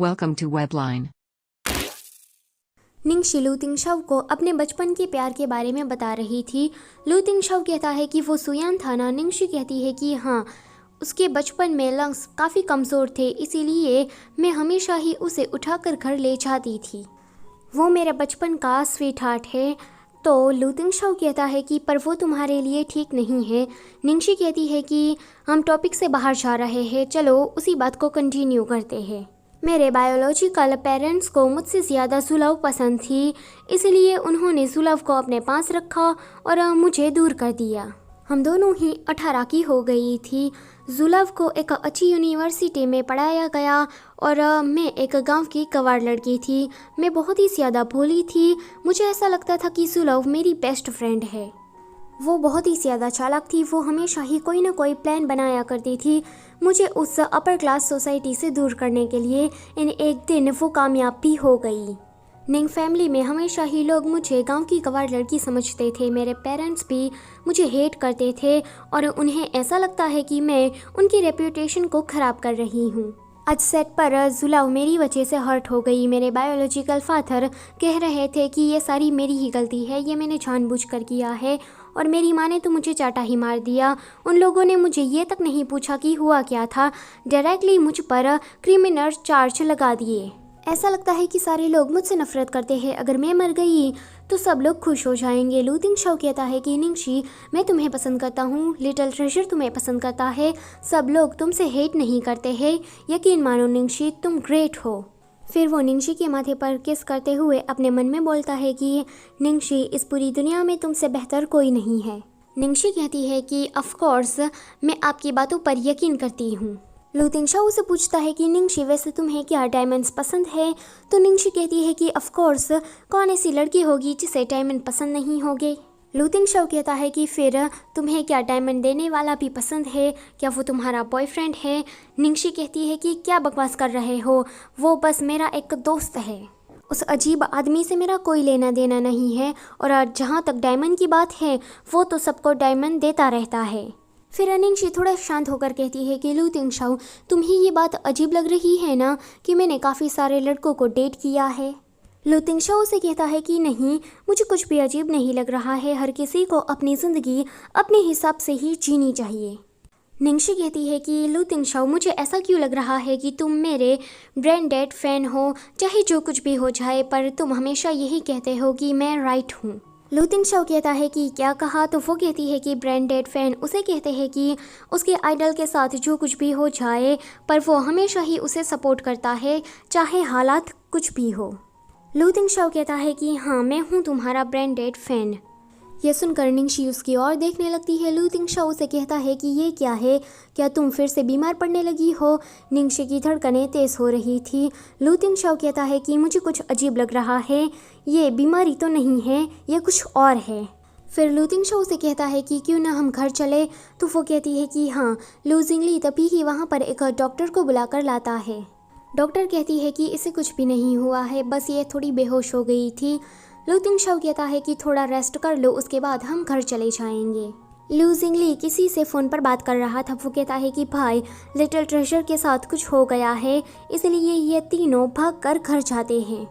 Welcome to Webline. निंगशी लू तिंगशाओ को अपने बचपन के प्यार के बारे में बता रही थी। लू तिंगशाओ कहता है कि वो सुयान था ना। निंगशी कहती है कि हाँ, उसके बचपन में लंग्स काफ़ी कमज़ोर थे, इसीलिए मैं हमेशा ही उसे उठाकर घर ले जाती थी। वो मेरे बचपन का स्वीट हार्ट है। तो लू तिंगशाओ कहता है कि पर वो तुम्हारे लिए ठीक नहीं है। निंगशी कहती है कि हम टॉपिक से बाहर जा रहे हैं, चलो उसी बात को कंटिन्यू करते हैं। मेरे बायोलॉजिकल पेरेंट्स को मुझसे ज़्यादा जुलाव पसंद थी, इसलिए उन्होंने जुलाव को अपने पास रखा और मुझे दूर कर दिया। हम दोनों ही 18 की हो गई थी। जुलाव को एक अच्छी यूनिवर्सिटी में पढ़ाया गया और मैं एक गांव की कवाड़ लड़की थी। मैं बहुत ही ज़्यादा भोली थी। मुझे ऐसा लगता था कि जुलाव मेरी बेस्ट फ्रेंड है। वो बहुत ही ज़्यादा चालाक थी। वो हमेशा ही कोई ना कोई प्लान बनाया करती थी मुझे उस अपर क्लास सोसाइटी से दूर करने के लिए। एक दिन वो कामयाब भी हो गई। निंग फैमिली में हमेशा ही लोग मुझे गांव की कवाड़ लड़की समझते थे। मेरे पेरेंट्स भी मुझे हेट करते थे और उन्हें ऐसा लगता है कि मैं उनकी रेप्यूटेशन को ख़राब कर रही हूँ। आज सेट पर जुलाव मेरी वजह से हर्ट हो गई। मेरे बायोलॉजिकल फादर कह रहे थे कि ये सारी मेरी ही गलती है, ये मैंने जानबूझकर किया है, और मेरी माँ ने तो मुझे चाटा ही मार दिया। उन लोगों ने मुझे ये तक नहीं पूछा कि हुआ क्या था, डायरेक्टली मुझ पर क्रिमिनल चार्ज लगा दिए। ऐसा लगता है कि सारे लोग मुझसे नफरत करते हैं। अगर मैं मर गई तो सब लोग खुश हो जाएंगे। लू तिंगशाओ कहता है कि निंगशी, मैं तुम्हें पसंद करता हूँ, लिटिल ट्रेजर तुम्हें पसंद करता है, सब लोग तुमसे हेट नहीं करते हैं। यकीन मानो निंगशी, तुम ग्रेट हो। फिर वो निंगशी के माथे पर किस करते हुए अपने मन में बोलता है कि निंगशी, इस पूरी दुनिया में तुमसे बेहतर कोई नहीं है। निंगशी कहती है कि ऑफ कोर्स मैं आपकी बातों पर यकीन करती हूँ। लू तिंगशाओ उसे पूछता है कि निंगशी, वैसे तुम्हें क्या डायमंड्स पसंद है? तो निंगशी कहती है कि ऑफ कोर्स, कौन ऐसी लड़की होगी जिसे डायमंड पसंद नहीं होगे। लू तिंगशाओ कहता है कि फिर तुम्हें क्या डायमंड देने वाला भी पसंद है? क्या वो तुम्हारा बॉयफ्रेंड है? निंगशी कहती है कि क्या बकवास कर रहे हो, वो बस मेरा एक दोस्त है। उस अजीब आदमी से मेरा कोई लेना देना नहीं है, और जहाँ तक डायमंड की बात है, वो तो सबको डायमंड देता रहता है। फिर निंगशी थोड़ा शांत होकर कहती है कि लू तिंगशाओ, तुम्हें ये बात अजीब लग रही है ना कि मैंने काफ़ी सारे लड़कों को डेट किया है? लू तिंगशाओ से कहता है कि नहीं, मुझे कुछ भी अजीब नहीं लग रहा है। हर किसी को अपनी ज़िंदगी अपने हिसाब से ही जीनी चाहिए। निंगशी कहती है कि लू तिंगशाओ, मुझे ऐसा क्यों लग रहा है कि तुम मेरे ब्रांडेड फ़ैन हो, चाहे जो कुछ भी हो जाए, पर तुम हमेशा यही कहते हो कि मैं राइट हूँ। लू तिंगशाओ कहता है कि क्या कहा? तो वो कहती है कि ब्रांडेड फ़ैन उसे कहते हैं कि उसके आइडल के साथ जो कुछ भी हो जाए, पर वो हमेशा ही उसे सपोर्ट करता है, चाहे हालात कुछ भी हो। लू तिंगशाओ कहता है कि हाँ, मैं हूँ तुम्हारा ब्रांडेड फ़ैन। यह सुनकर निंगशी उसकी ओर देखने लगती है। लू तिंगशाओ उसे कहता है कि ये क्या है, क्या तुम फिर से बीमार पड़ने लगी हो? निंगशी की धड़कनें तेज़ हो रही थी। लू तिंगशाओ कहता है कि मुझे कुछ अजीब लग रहा है, ये बीमारी तो नहीं है, ये कुछ और है। फिर लू तिंगशाओ उसे कहता है कि क्यों ना हम घर चले? तो वो कहती है कि हाँ। लू जिंगली तभी ही वहाँ पर एक डॉक्टर को बुलाकर लाता है। डॉक्टर कहती है कि इसे कुछ भी नहीं हुआ है, बस ये थोड़ी बेहोश हो गई थी। लू तिंगशाओ कहता है कि थोड़ा रेस्ट कर लो, उसके बाद हम घर चले जाएंगे। लू जिंगली किसी से फ़ोन पर बात कर रहा था। वो कहता है कि भाई, लिटिल ट्रेजर के साथ कुछ हो गया है, इसलिए ये तीनों भागकर घर जाते हैं।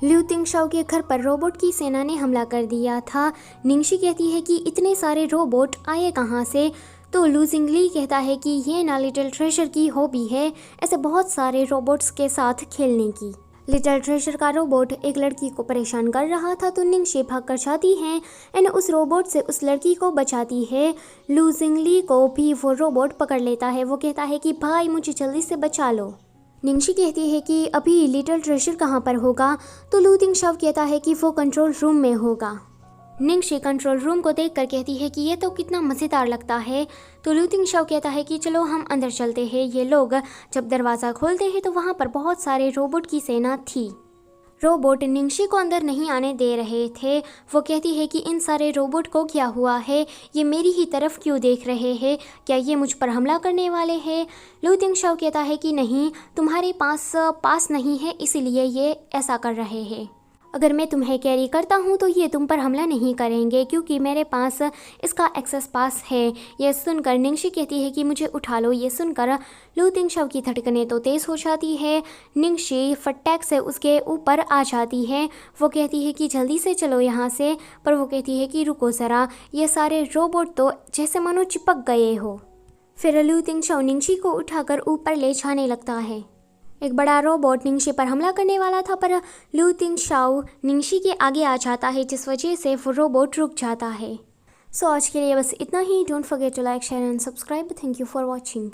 लू तिंगशाओ के घर पर रोबोट की सेना ने हमला कर दिया था। निंगशी कहती है कि इतने सारे रोबोट आए कहाँ से? तो लू जिंगली कहता है कि ये ना लिटिल ट्रेजर की हॉबी है, ऐसे बहुत सारे रोबोट्स के साथ खेलने की। लिटिल ट्रेजर का रोबोट एक लड़की को परेशान कर रहा था, तो निंगशी भाग कर जाती है एंड उस रोबोट से उस लड़की को बचाती है। लू जिंगली को भी वो रोबोट पकड़ लेता है। वो कहता है कि भाई, मुझे जल्दी से बचा लो। निंगशी कहती है कि अभी लिटिल ट्रेजर कहाँ पर होगा? तो लू तिंगशाओ कहता है कि वो कंट्रोल रूम में होगा। निंगशी कंट्रोल रूम को देखकर कहती है कि ये तो कितना मज़ेदार लगता है। तो लू तिंगशाओ कहता है कि चलो हम अंदर चलते हैं। ये लोग जब दरवाज़ा खोलते हैं तो वहाँ पर बहुत सारे रोबोट की सेना थी। रोबोट निंगशी को अंदर नहीं आने दे रहे थे। वो कहती है कि इन सारे रोबोट को क्या हुआ है, ये मेरी ही तरफ क्यों देख रहे हैं, क्या ये मुझ पर हमला करने वाले हैं? लू तिंगशाओ कहता है कि नहीं, तुम्हारे पास नहीं है, इसीलिए ये ऐसा कर रहे हैं। अगर मैं तुम्हें कैरी करता हूँ तो ये तुम पर हमला नहीं करेंगे क्योंकि मेरे पास इसका एक्सेस पास है। यह सुनकर निंगशी कहती है कि मुझे उठा लो। ये सुनकर लू तिंगशाओ की धड़कनें तो तेज़ हो जाती है। निंगशी फटैक से उसके ऊपर आ जाती है। वो कहती है कि जल्दी से चलो यहाँ से, पर वो कहती है कि रुको ज़रा, ये सारे रोबोट तो जैसे मानो चिपक गए हो। फिर लू तिंगशाओ निंगशी को उठाकर ऊपर ले जाने लगता है। एक बड़ा रोबोट निंगशी पर हमला करने वाला था, पर लू तिंगशाओ निंगशी के आगे आ जाता है, जिस वजह से वो रोबोट रुक जाता है। सो आज के लिए बस इतना ही। Don't forget to like, share and subscribe. Thank you for watching.